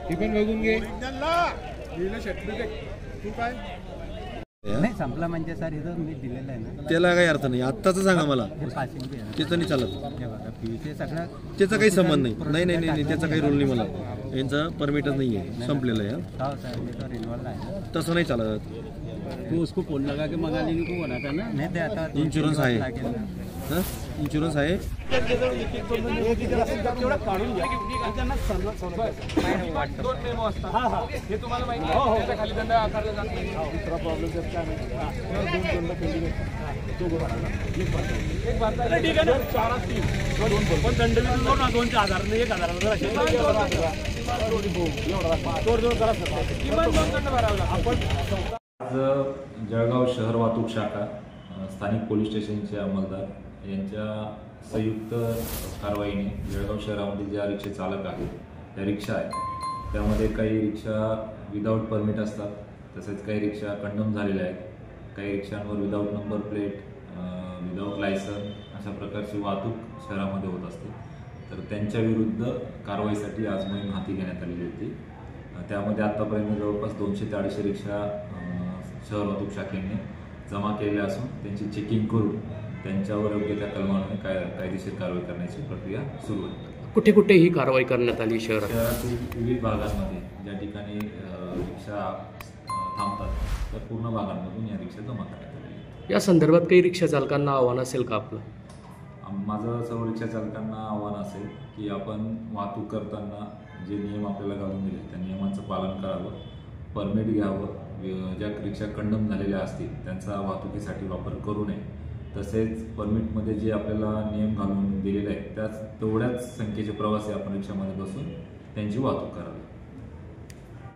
पण बघून घे नाही संपला म्हणजे सर इथं मी दिलेलं आहे ना, त्याला काही अर्थ नाही. आत्ताच सांगा मला, त्याचं नाही चालत, त्याचा काही संबंध नाही. नाही नाही नाही त्याचा काही रोल नाही. मला यांचा परमिटच नाही आहे, संपलेलं आहे. तसं नाही चालत. तू उसको फोन लगा के मंगा लेंगे को बनाता ना, नहीं दे आता. इन्शुरन्स आहे, इन्शुरन्स आहे. आज जळगाव शहर वाहतूक शाखा स्थानिक पोलीस स्टेशनचे अंमलदार यांच्या संयुक्त कारवाईने जळगाव शहरामध्ये ज्या रिक्षा चालक आहेत, त्या रिक्षा आहेत, त्यामध्ये काही रिक्षा विदाऊट परमिट असतात, तसेच काही रिक्षा कंडम झालेल्या आहेत. काही रिक्षांवर without number plate, without license अशा प्रकारची वाहतूक शहरामध्ये होत असते. तर त्यांच्या विरुद्ध कारवाईसाठी आज मोहीम हाती घेण्यात आलेली होती. त्यामध्ये आत्तापर्यंत जवळपास 200 ते 250 रिक्षा शहर वाहतूक शाखेने जमा केलेल्या असून त्यांची चेकिंग करून त्यांच्यावर योग्य त्या कलमाने कायदेशीर कारवाई करण्याची प्रक्रिया सुरू आहे. कुठे कुठे ही कारवाई करण्यात आली? शहरातील विविध भागांमध्ये ज्या ठिकाणी रिक्षा थांबतात त्या पूर्ण भागांमधून या रिक्षा जमा करण्यात आलेल्या. या संदर्भात काही रिक्षा चालकांना आव्हान असेल का आपलं? माझं सर्व रिक्षा चालकांना आव्हान असेल की आपण वाहतूक करताना जे नियम आपल्याला घालून दिले त्या नियमांचं पालन करावं, परमिट घ्यावं, ज्या रिक्षा कंडम झालेल्या असतील त्यांचा वाहतुकीसाठी वापर करू नये. तसेच परमिटमध्ये जे आपल्याला नियम घालून दिलेले आहेत त्याच तेवढ्याच संख्येचे प्रवासी आपण रिक्षामध्ये बसून त्यांची वाहतूक करावी.